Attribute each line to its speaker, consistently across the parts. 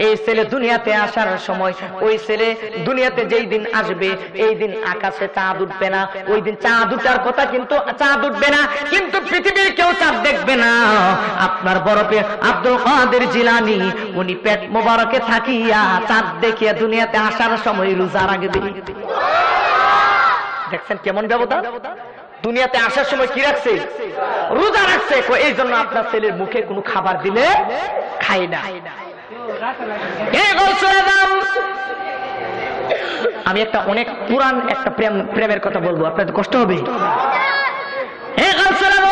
Speaker 1: এই ছেলে দুনিয়াতে আসার সময়, ওই ছেলে দুনিয়াতে যেই দিন আসবে এই দিন আকাশে চাঁদ উঠবে না, ওই দিন চাঁদ উঠার কথা কিন্তু চাঁদ উঠবে না, কিন্তু পৃথিবীর কেউ চাঁদ দেখবে না। আপনার বরফে আব্দুল কাদের জিলানী উনি পেট মোবারকে থাকিয়া চাঁদ দেখিয়া দুনিয়াতে আসার সময় রোজা রাখবে। দেখছেন কেমন ব্যবধান? দুনিয়াতে আসার সময় কি রাখছে? রোজা রাখছে। এই জন্য আপনার ছেলের মুখে কোনো খাবার দিলে খাই না। আমি একটা অনেক পুরান একটা প্রেমের কথা বলবো, আপনাদের কষ্ট হবে।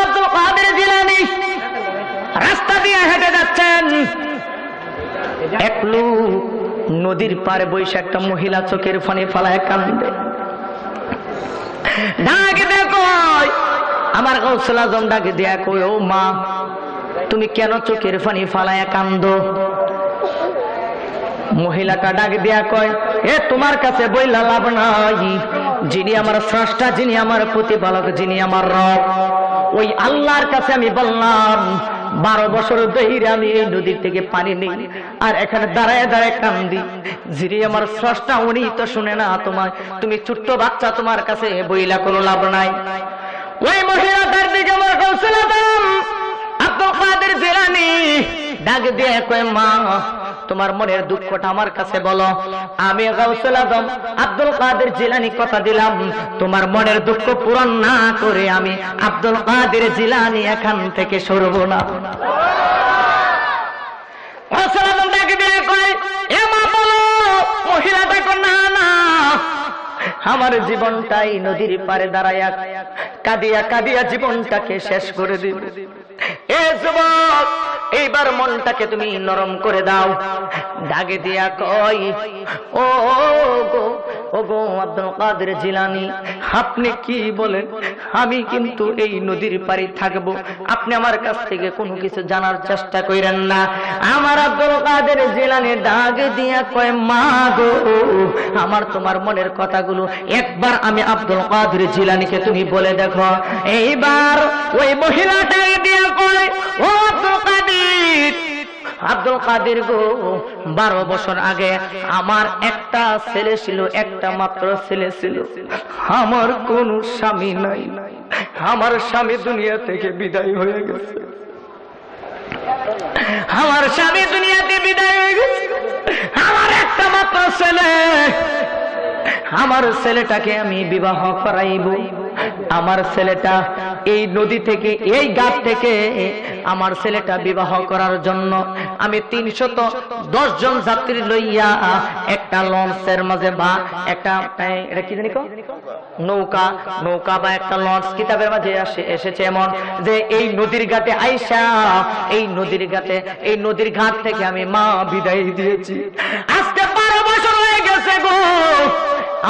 Speaker 1: আব্দুল কাদের জিলানী রাস্তা দিয়ে হেঁটে যাচ্ছেন, এক লোক নদীর পারে বসে একটা মহিলা চোখের পানি ফালায় কান্দে। ডাকে দেখো আমার গাউসুল আজম, ডাকে দেয়া কই, ও মা তুমি কেন চোখের পানি ফালায় কান্দো? মহিলাটা ডাক দিয়া কয়, এ তোমার কাছে বইলা লাভ নাই, যিনি আমার স্রষ্টা, যিনি আমার প্রতিপালক, যিনি আমার রব, ওই আল্লাহর কাছে আমি বললাম 12 বছর ধরে আমি এই নদীর থেকে পানি নেই, আর এখানে দাঁড়ায় দাঁড়ায় কান্দি, যিনি আমার স্রষ্টা উনি তো শুনে না তোমায়, তুমি ছোট্ট বাচ্চা, তোমার কাছে বইলা কোনো লাভ নাই। ওই মহিলাটার দিকে আমার গাউসুল আজম আব্দুল কাদের জিলানী ডাক দিয়ে কয়, মা তোমার মনের দুঃখটা আমার কাছে বলো। আমি গাউসুল আজম আব্দুল কাদের জিলানী কথা দিলাম, তোমার মনের দুঃখ পূরণ না করে আমি আব্দুল কাদের জিলানী এখান থেকে সরব না। গাউসুল আজম ডাকে দিয়ে কয়, এ মা বলো। মহিলাটা কয়, না না, আমার জীবনটাই নদীর পারে দাঁড়ায়া কাঁদিয়া কাঁদিয়া জীবনটাকে শেষ করে দিব। এ যুবক, এইবার মনটাকে তুমি নরম করে দাও। ডাকে দিয়া কয়, ও গো, ও গো আব্দুল কাদের জিলানী, আপনি কি বলেন? আমি কিন্তু এই নদীর পাড়ে থাকব, আপনি আমার কাছ থেকে কোনো কিছু জানার চেষ্টা করেন না। আমার আব্দুল কাদের জিলানী ডাকে দিয়া কয়, মা গো, আমার তোমার মনের কথাগুলো একবার আমি আব্দুল কাদের জিলানীকে তুমি বলে দেখো। এইবার ওই মহিলাটাকে দিয়া কয়, ও আব্দুল কাদের, আব্দুল কাদের গো, 12 বছর আগে আমার একটা ছেলে ছিল, একটা মাত্র ছেলে ছিল, আমার কোনো স্বামী নাই, আমার স্বামী দুনিয়া থেকে বিদায় হয়ে গেছে, আমার স্বামী দুনিয়াতে বিদায় হয়ে গেছে, আমার একটা মাত্র ছেলে, আমার ছেলেটাকে আমি বিবাহ করাইব। আমার ছেলেটা এই নদী থেকে, এই ঘাট থেকে আমার ছেলেটা বিবাহ করার জন্য আমি 310 জন যাত্রী লইয়া একটা লঞ্চের মাঝে, বা একটা এটা কি জানি নৌকা, নৌকা বা একটা লঞ্চ কিতাবের মাঝে এসেছে এমন যে এই নদীর ঘাটে আইসা, এই নদীর ঘাটে, এই নদীর ঘাট থেকে আমি মা বিদায় দিয়েছি। আজকে 12 বছর হয়ে গেছে গো,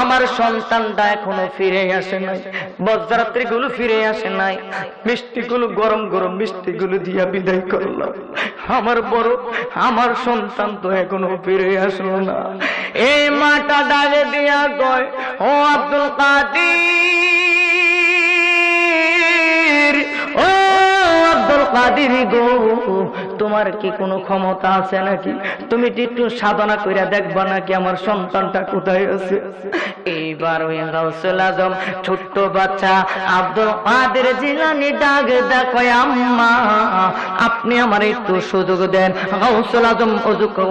Speaker 1: আমার সন্তানটা এখনো ফিরে আসে নাই, বজ্রাত্রী গুলো ফিরে আসে নাই, মিষ্টি গুলো গরম গরম মিষ্টি গুলো দিয়া বিদায় করলাম, আমার বড় আমার সন্তান তো এখনো ফিরে আসলো না। এই মাটা ডাকে দিয়া কয়, ও আব্দুল কাদের, ও আব্দুল কাদের গো, তোমার কি কোনো ক্ষমতা আছে নাকি? তুমি একটু সাধনা কইরা দেখবা নাকি আমার সন্তানটা কোথায় আছে? এইবার ওই গাউসুল আজম ছোট্ট বাচ্চা আব্দুল কাদের জিলানী ডাক দেখো, আম্মা আপনি আমার একটু সুযোগ দেন। গাউসুল আজম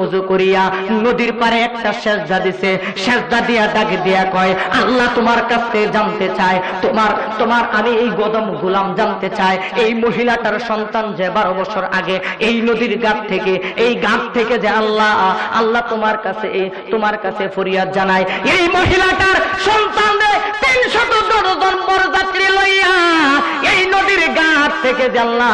Speaker 1: ওযু করিয়া নদীর পারে একটা সেজদা দিছে, সেজদা দিয়া ডাক দিয়া কয়, আল্লাহ তোমার কাছে জানতে চায়, তোমার আমি এই গদম গোলাম জানতে চাই, এই মহিলাটার সন্তান যে 12 বছর আগে এই নদীর ঘাট থেকে, এই ঘাট থেকে যে আল্লাহ তোমার কাছে ফরিয়াদ জানায়, এই মহিলাটার সন্তানদের 310 জন বরযাত্রী লইয়া এই নদীর ঘাট থেকে যে আল্লাহ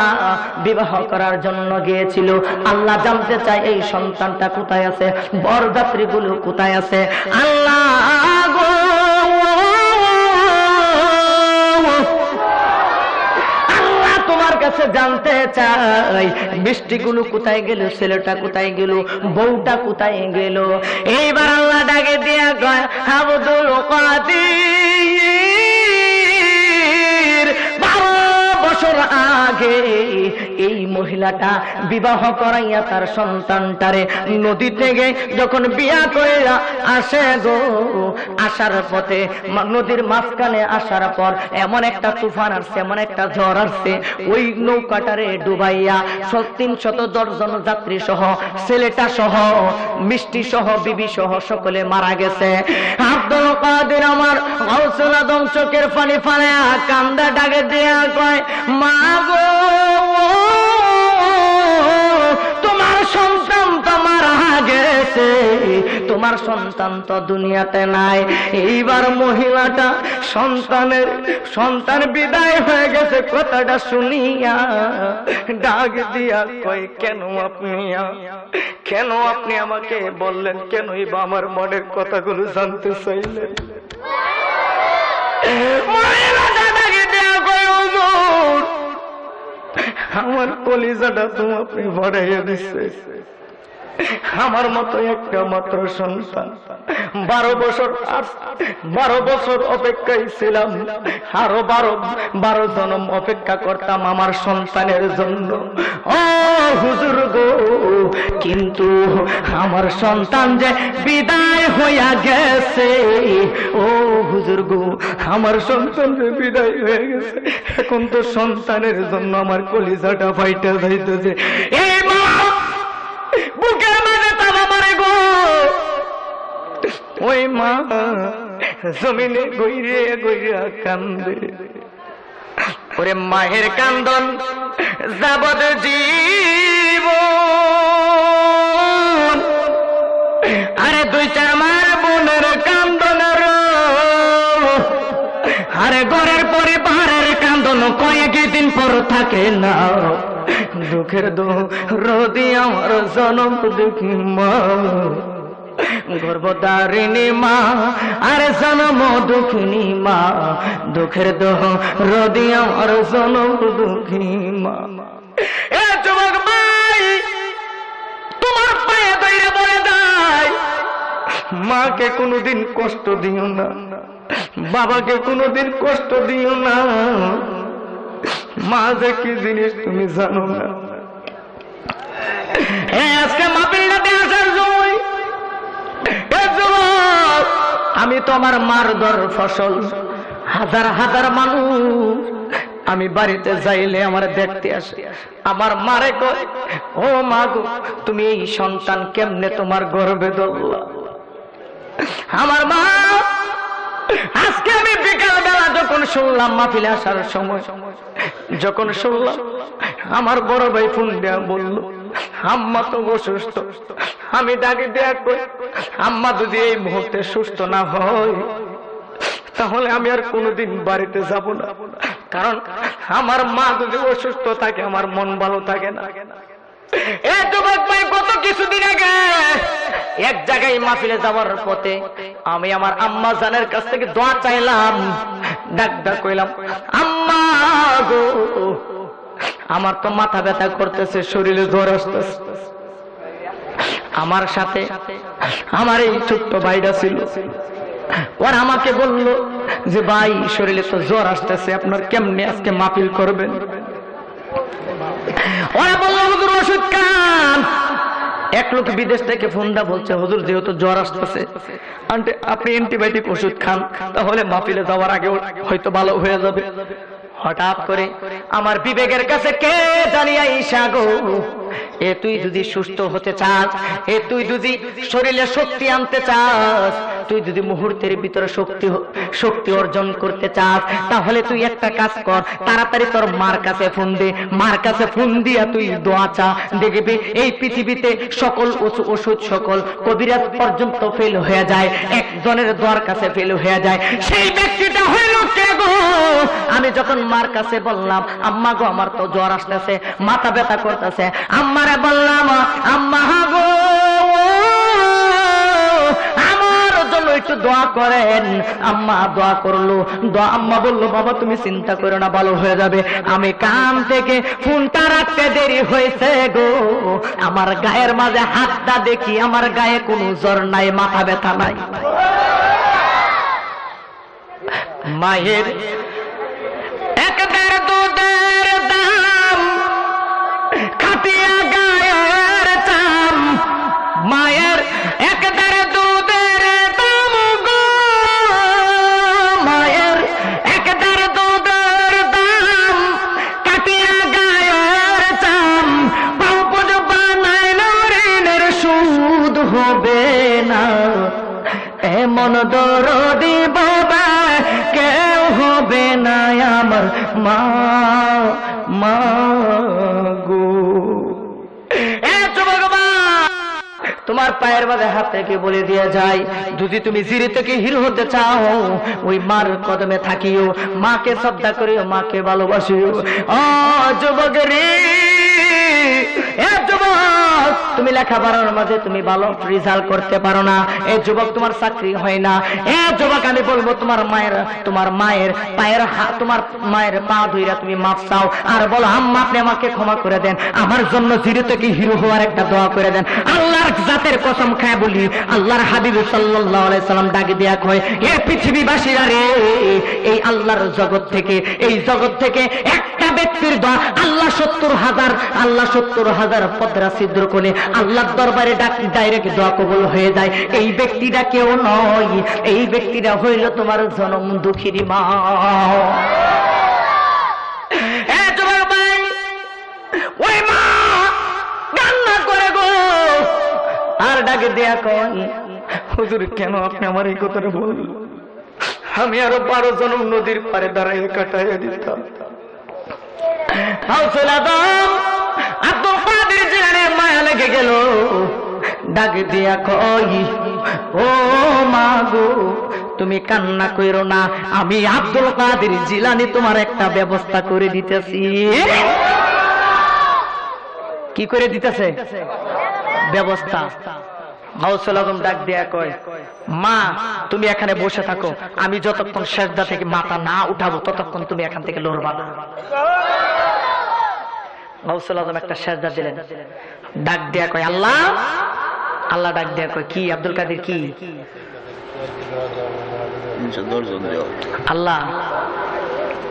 Speaker 1: বিবাহ করার জন্য গিয়েছিল, আল্লাহ জানতে চায় এই সন্তানটা কোথায় আছে, বরযাত্রীগুলো কোথায় আছে। আল্লাহ গো, তোমার কাছে জানতে চাই, মিষ্টিগুলো কোথায় গেল, ছেলেটা কোথায় গেল, বউটা কোথায় গেল। এইবার আল্লাহ ডাকে দিয়া কয়, আব্দুল কাদের 12 বছর আগে এই মহিলাটা বিবাহ করাইয়া তার সন্তানটারে নদী থেকে যখন বিয়া কইরা আসে গো, আসার পথে নদীর মাঝখানে আসার পর এমন একটা তুফান আসছে, এমন একটা ঝড় আসছে, ওই নৌকাটারে ডুবাইয়া 310 জন যাত্রী সহ, ছেলেটা সহ, মিষ্টি সহ, বিবি সহ সকলে মারা গেছে। আব্দুল কাদের আমার গাউসুল আজম চোখের পানি ফালে কান্দা ডাকে দিয়া কয়, মা গো তোমার সন্তান তো মারা গেছে, তোমার সন্তান তো দুনিয়াতে নাই। এইবার মহিলাটা সন্তান বিদায় হয়ে গেছে কথাটা শুনিয়া ডাক দিয়া কয়, কেন আপনি আমাকে বললেন, কেনই বা আমার মনের কথাগুলো জানতে চাইলেন? আমার কলিজাটা তো আপনি ভরাইয়া দিচ্ছে। আমার মতো একটা মাত্র সন্তান, 12 বছর অপেক্ষায় ছিলাম, আরো 12 জন্ম অপেক্ষা করতাম আমার সন্তানের জন্য। ও হুজুর গো, কিন্তু আমার সন্তান যে বিদায় হইয়া গেছে, ও হুজুর গো, আমার সন্তান যে বিদায় হয়ে গেছে, এখন তো সন্তানের জন্য আমার কলিজাটা ফাইটা যাইতেছে। এই মা বুকের মাঝে তালা মারে গো, ওই মা জমিনে গইরে গইরা কান্দে। ওরে মায়ের কান্দন যাবত জীবন, আরে 2-4 মার বোনের কান্দনের, আরে ঘরের পরিবারের কান্দন কয়েকদিন পর থাকে না। দুঃখের রোদি আমার জনম দুঃখী মা, গর্ভধারিণী মা, আরে জনম দুঃখিনী মা, দুঃখের রোদি আমার জনম দুঃখী মা। এ যুবক ভাই, তোমার পায়ে দইরা বলে যায়, মাকে কোনোদিন কষ্ট দিও না, বাবাকে কোনোদিন কষ্ট দিও না। মা যে কি জিনিস তুমি জানো না। আজকে মাহফিলটাতে আসার সময় আমি তো আমার মার দর ফসল, হাজার মানুষ আমি বাড়িতে যাইলে আমার দেখতে আসে। আমার মারে কয়, ও মা গো, তুমি এই সন্তান কেমনে তোমার গর্ভে ধরলা? আমার মা, আজকে আমি বিকাল বেলা যখন শুনলাম মাহফিলে আসার সময়, যখন শুনলাম আমার বড় ভাই ফোন দেয়া বলল, আম্মা তো অসুস্থ। আমি ডাকে দেয়া কই, আম্মা যদি এই মুহূর্তে সুস্থ না হয় তাহলে আমি আর কোনোদিন বাড়িতে যাব না, কারণ আমার মা যদি অসুস্থ থাকে আমার মন ভালো থাকে না। এই যুবক ভাই, গত কিছুদিন আগে এক জায়গায় মাহফিলে যাওয়ার পথে আমি আমার আম্মা জানের কাছ থেকে দোয়া চাইলাম, ডাক কইলাম, আম্মা গো, আমার তো মাথা ব্যথা করতেছে, শরীরে জ্বর আসতেছে। আমার সাথে আমার এই ছোট্ট ভাইটা ছিল, ওরা আমাকে বলল যে ভাই শরীরে তো জ্বর আসতেছে, আপনার কেমনে আজকে মাহফিল করবেন? ওরা বলল হুজুর ওষুধ খান। এক লোক বিদেশ থেকে ফোন দা বলছে, হুজুর যেহেতু জ্বর আসতেছে, আপনি অ্যান্টিবায়োটিক ওষুধ খান, তাহলে মাহফিলে যাওয়ার আগে হয়তো ভালো হয়ে যাবে। হঠাৎ করে আমার বিবেকের কাছে কে জানিয়া ঈশা গো, এ তুই যদি সুস্থ হতে চাস, এ তুই যদি শরীরে শক্তি আনতে চাস, তুই যদি মুহূর্তের ভিতরে শক্তি অর্জন করতে চাস, তাহলে তুই একটা কাজ কর, তাড়াতাড়ি তোর মার কাছে ফোন দে, মার কাছে ফোন দিয়া তুই দোয়া চা। দেখবি এই পৃথিবীতে সকল ওষুধ, সকল কবিরাজ পর্যন্ত ফেল হয়ে যায়, একজনের দোয়ার কাছে ফেল হয়ে যায়। সেই ব্যক্তিটা হইল কে গো? আমি যখন মার কাছে বললাম, আম্মা গো, আমার তো জ্বর আসতেছে, মাথা ব্যথা করতেছে, আম্মারে বললাম, আম্মা গো, আমার জন্য একটু দোয়া করেন। আম্মা দোয়া করলো, আম্মা বললো, বাবা তুমি চিন্তা করো না, ভালো হয়ে যাবে। আমি কান থেকে ফোনটা রাখতে দেরি হয়েছে গো, আমার গায়ের মাঝে হাতটা দেখি, আমার গায়ে কোনো জ্বর নাই, মাথা ব্যথা নাই। মায়ের 1-1.5 দুধের দাম একদার দুধের দাম গো, মায়ের একদার দুধের দাম, কাটিয়া গায়ের চাম, বাবুজ বানাইল ঋণের সুদ হবে না। এমন দরদি বাবা কেউ হবে না আমার মা, মা গো। তোমার পায়ের মাঝে হাত থেকে বলে দিয়ে যায়, যদি তুমি জিরে থেকে হিরো হতে চাও ওই মার কদমে থাকিও, মাকে শ্রদ্ধা করিও, মাকে ভালোবাসিও। ও যুবক রে, এ যুবক, তুমি লেখাপড়ার মাঝে তুমি ভালো রেজাল্ট করতে পারো না, এ যুবক তোমার চাকরি হয় না। এ যুবক, আমি বলবো তোমার মায়ের পায়ের হাত, তোমার মায়ের পা ধুইরা তুমি মাপ চাও আর বলো, আম্মা আপনি আমাকে ক্ষমা করে দেন, আমার জন্য জিরো থেকে হিরো হওয়ার একটা দোয়া করে দেন। আল্লাহর জাতের কসম খায় বলি, আল্লাহর হাবিব সাল্লাল্লাহু আলাইহি সাল্লাম ডাকে দেয়া কয়, এ পৃথিবীবাসীরা রে, এই আল্লাহর জগৎ থেকে, এই জগৎ থেকে একটা ব্যক্তির দোয়া আল্লাহ 70,000 পদরা ছিদ্র করে আল্লাহর দরবারে ডাইরেক্ট দোয়া কবুল হয়ে যায়। এই ব্যক্তিটা কেউ নয়, এই ব্যক্তিটা হইল তোমার জনম দুঃখীর মা। ওই মা কান্না করে গো, আর ডাকে দেয়া কয়, হুজুর কেন আপনি আমার এই কথাটা বললেন? আমি আরো 12 জনম নদীর পারে দাঁড়াইয়া কাটাইয়া দিতাম। আব্দুল কাদের জিলানীর মায়া লেগে গেল, ডাকে দিয়া কই, ও মা গো তুমি কান্না কইরো না, আমি আব্দুল কাদের জিলানী তোমার একটা ব্যবস্থা করে দিতেছি। কি করে দিতেছে? ব্যবস্থা। গাউসুল আজম ডাক দিয়া কয়, মা তুমি এখানে বসে থাকো, আমি যতক্ষণ সেজদা থেকে মাথা না উঠাবো ততক্ষণ তুমি এখান থেকে লড়বা না। গাউসুল আজম একটা সেজদা দিলেন, ডাক দিয়া কয়, আল্লাহ। আল্লাহ ডাক দিয়া কয়, কি আব্দুল কাদের কি? আল্লাহ,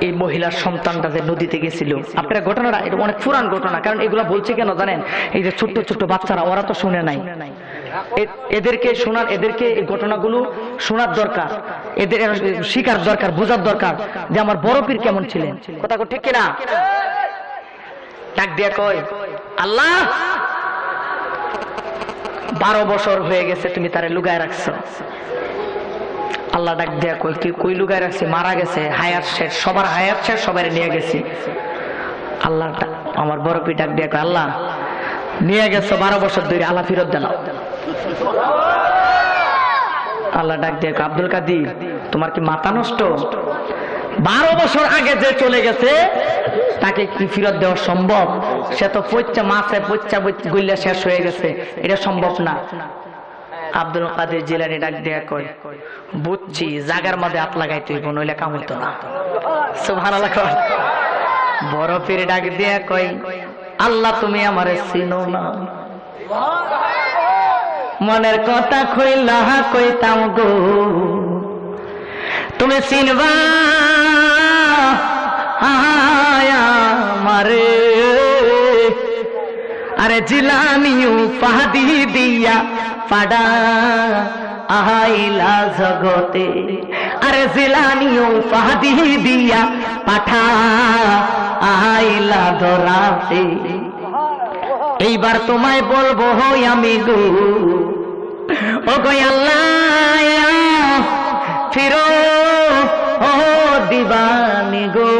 Speaker 1: এই মহিলার সন্তানটা যে নদীতে গেছিল, আপনার ঘটনাটা এটা অনেক পুরান ঘটনা, কারণ এগুলা বলছে কেন জানেন? এই যে ছোট্ট ছোট্ট বাচ্চারা, ওরা তো শুনে নাই, এদেরকে শোনার, এদেরকে এই ঘটনাগুলো শোনার দরকার, এদের শিকার দরকার, বোঝার দরকার যে আমার বড় পীর কেমন ছিলেন। কথা ঠিক কিনা? ডাক দিয়া কয়, আল্লাহ 12 বছর হয়ে গেছে তুমি তারে লুকায় রাখছো। আল্লাহ ডাক দিয়া কই, কি কই লুকায় রাখছি? মারা গেছে, হায়াত শেষ, সবার হায়াত শেষ, সবাই নিয়ে গেছি। আল্লাহ আমার বড় পীর ডাক দিয়া কয়, আল্লাহ নিয়ে গেছো 12 বছর ধরে, আল্লাহ ফিরত দেন। আল্লাহ ডাক দিয়ে, আব্দুল কাদের তোমার কি মাথা নষ্ট? 12 বছর আগে যে চলে গেছে তাকে কি ফিরত দেওয়া সম্ভব? সে তো পচ্চা মাছে পচ্চা গইলা শেষ হয়ে গেছে, এটা সম্ভব না। আব্দুল কাদের জিলানী ডাক দেয়া কয়, বুঝছি জাগার মধ্যে হাত লাগাইতে হইব, নইলে কাম হইতো না। সুবহানাল্লাহ। বড় পীর ডাক দেয়া কয়, আল্লাহ তুমি আমারে চিনো না, মনের কথা কইলা কইতাম গো, তুমি চিনবা আমারে। আরে জিলানিও পাহাদি দিয়া পাডা আইলা জগতে, আরে জিলানিও পাহাদি দিয়া পাঠা আইলা ধরাতে। এইবার তোমায় বলবো হই আমি গো, ও গো আল্লাহ ফিরো ও দিবানি গো,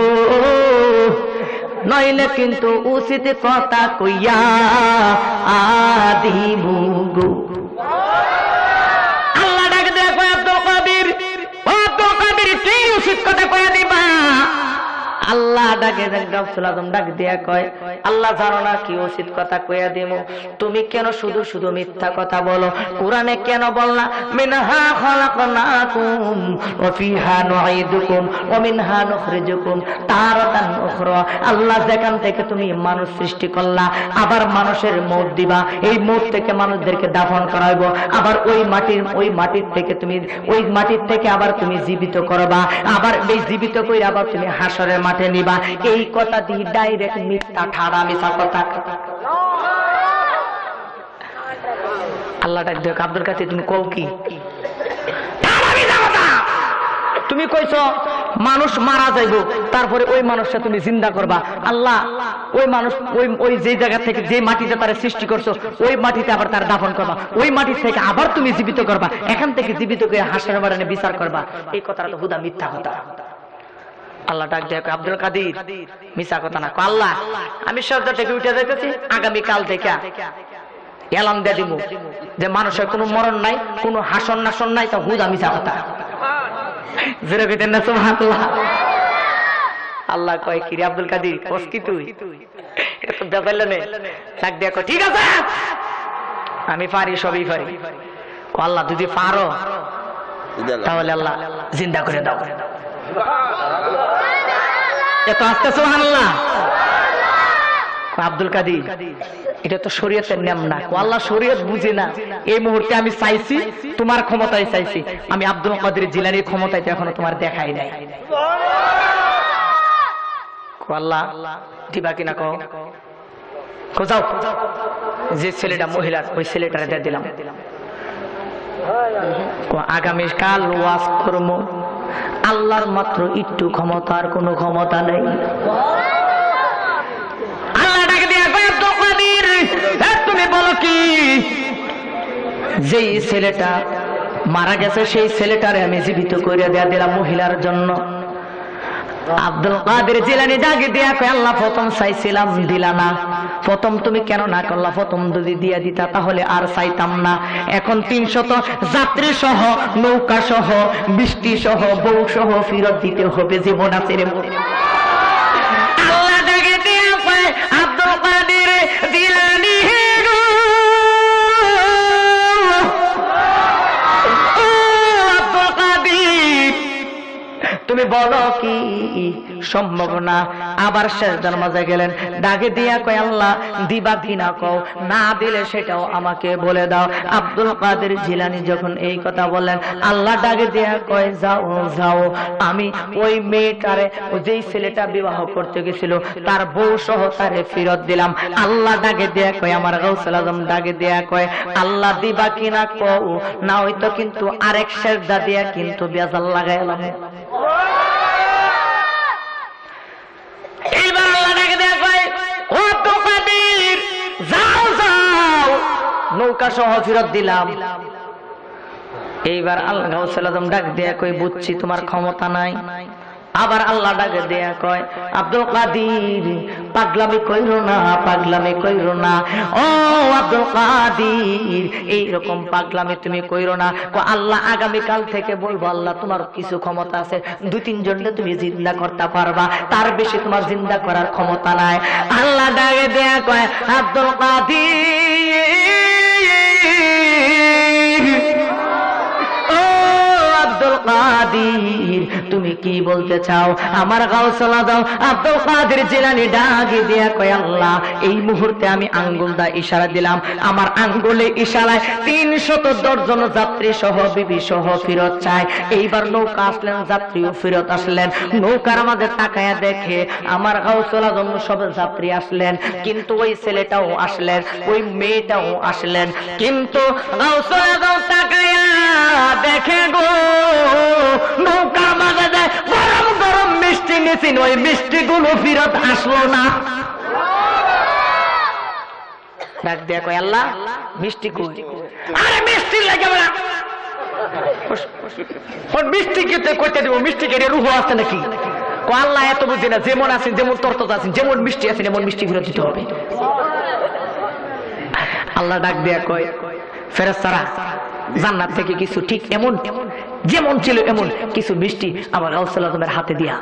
Speaker 1: নইলে কিন্তু উচিত কথা কইয়া আদিবু গো। আল্লাহ ডাক দেয়া কয়, আব্দুল কাদের, ও আব্দুল কাদের কি উচিত কথা কইয়া দিবা? আল্লাহ ডাকে গাউসুল আজম ডাক দিয়া কয়, আল্লাহ জানো না কি উচিত কথা কইয়া দিব? তুমি কেন শুধু শুধু মিথ্যা কথা বলো? কোরআনে কেন বললা মিনহা খালাকনাকুম ওয়া ফিহা নুঈদুকুম ওয়া মিনহা নুখরিজুকুম তারাতান উখরা। আল্লাহ যেখান থেকে তুমি মানুষ সৃষ্টি করলা, আবার মানুষের মউত দিবা, এই মউত থেকে মানুষদেরকে দাফন করাইব, আবার ওই মাটির থেকে তুমি ওই মাটির থেকে আবার তুমি জীবিত করবা, আবার এই জীবিত কইরা আবার তুমি হাসরের মাঠে নিবা। এই কথা দিয়ে ডাইরেক্ট মিথ্যা ঠাড়া মিছা কথা। আল্লাহ ডাক দেখ আব্দুল কাদের তুমি কও কি? তুমি কইছো মানুষ মারা যাইব, তারপরে ওই মানুষটা তুমি জিন্দা করবা। আল্লাহ ওই মানুষ ওই যে জায়গা থেকে যে মাটিতে তারা সৃষ্টি করছো ওই মাটিতে আবার তার দাফন করবা, ওই মাটি থেকে আবার তুমি জীবিত করবা, এখান থেকে জীবিত করে হাসরের ময়দানে বিচার করবা। এই কথাটা তো হুদা মিথ্যা কথা। আল্লাহ ডাক দেয় আব্দুল কাদের মিথ্যা কথা না। আল্লাহ আমি সরকার থেকে উঠে যাইতেছি, আগামী কাল থেকে এলান দিয়ে দিব যে মানুষের কোনো মরণ নাই, কোনো হাসন নাসন নাই, তা হুদা মিথ্যা কথা। আল্লাহ কয় কি রে আব্দুল কাদের কস কি তুই? এটা তো বেজাইল নে। ডাক দেখো ঠিক আছে আমি পারি, সবই পারি। আল্লাহ যদি পারো তাহলে আল্লাহ জিন্দা করে দাও। এত আস্তে সুবহানাল্লাহ। আব্দুল কাদের এটা তো শরীয়তের নিয়ম না। আল্লাহ শরীয়ত বুঝে না। এই মুহূর্তে আমি চাইছি তোমার ক্ষমতায় চাইছি, আমি আব্দুল কাদের জিলানীর ক্ষমতায় তো এখনো তোমার দেখাই নাই। আল্লাহ দিবা কিনা কও? যাও যে ছেলেটা মহিলার ওই ছেলেটারে দিয়ে দিলাম। আগামীকাল ওয়াজ করব, আল্লাহর মাত্র একটু ক্ষমতা, আর কোনো ক্ষমতা নেই। তুমি বলো কি যেই ছেলেটা মারা গেছে সেই ছেলেটারে আমি জীবিত করে দেয়া দিলাম মহিলার জন্য। আব্দুল কাদের জিলানী ডাকে দিয়া কয় আল্লাহ প্রথম চাইছিলাম দিলা না, প্রথম তুমি কেন না করলা? প্রথম যদি দিয়া দিতা তাহলে আর চাইতাম না। এখন 300 যাত্রী সহ নৌকা সহ বৃষ্টি সহ বউ সহ ফিরত দিতে হবে, জীবন আছে রে। আল্লাহ ডাকে দিয়া কয় আব্দুল কাদের জিলানী তুমি বলো কি সম্ভব না? আবার শেষ জন্মাজে গেলেন, ডাকে দিয়া কয় আল্লাহ দিবা কিনা কও, না দিলে সেটাও আমাকে বলে দাও। আব্দুল কাদের জিলানী যখন এই কথা বললেন, আল্লাহ ডাকে দিয়া কয় যাও যাও, আমি ওই মেয়েটারে যেই ছেলেটা বিবাহ করতে গেছিল তার বউ সহ তারে ফিরত দিলাম। আল্লাহ ডাকে দিয়া কয়, আমার গাউসুল আজম ডাকে দিয়া কয় আল্লাহ দিবা কিনা কও, না হয়তো কিন্তু আরেক সেজদা দিয়া কিন্তু বেজাল লাগাইলাম। এইবার আল্লাহ ডাকে দেয়া কয় ও আব্দুল কাদের যাও যাও, নৌকা সহ ফিরত দিলাম। এইবার আল্লাহ গাউসুল আজম ডাক দেয়া কয় বুঝছি তোমার ক্ষমতা নাই। আবার আল্লাহ ডাকে দেয়া কয় আব্দুল কাদের পাগলামি কইরো না, পাগলামি কইরো না। ও আব্দুল কাদের এইরকম পাগলামি তুমি কইরো না। আল্লাহ আগামী কাল থেকে বলবো আল্লাহ তোমার কিছু ক্ষমতা আছে, 2-3 জনকে তুমি জিন্দা করতে পারবা, তার বেশি তোমার জিন্দা করার ক্ষমতা নাই। আল্লাহ ডাকে দেয়া কয় আব্দুল কাদের তুমি কি বলতে চাও? আমার গাউসুল আজম আব্দুল কাদের জিলানী ডাকে দিয়া কয় আল্লাহ এই মুহূর্তে আমি আঙ্গুল দা ইশারা দিলাম, আমার আঙ্গুলে ইশারায় 310 জন যাত্রী সহ বিবি সহ ফিরত চায়। এইবার নৌকা আসলেন, যাত্রীও ফিরত আসলেন। নৌকার মাঝে তাকায়া দেখে আমার গাউসুল আজম সব যাত্রী আসলেন, কিন্তু ওই ছেলেটাও আসলেন, ওই মেয়েটাও আসলেন, কিন্তু গাউসুল আজম তাকায়া দেখে গো নৌকার মাঝে যায় গরম গরম মিষ্টি নিয়েছেন, ওই মিষ্টি গুলো ফিরত আসলো না। ডাক দেয়া কয় আল্লাহ মিষ্টি কই? আরে মিষ্টি লাগে না, মিষ্টি কেটে কইতে দিব, মিষ্টি কেটে রুহ আছে নাকি? আল্লাহ এত বুঝি না, যেমন আছেন যেমন তরতাজা আছেন, যেমন মিষ্টি আছেন এমন মিষ্টি ফিরত দিতে হবে। আল্লাহ ডাক দেয়া কয় ফেরেশতারা জান্নাত থেকে কিছু ঠিক এমন যেমন ছিল এমন কিছু মিষ্টি আমার গাউসুল আজমের হাতে দিয়া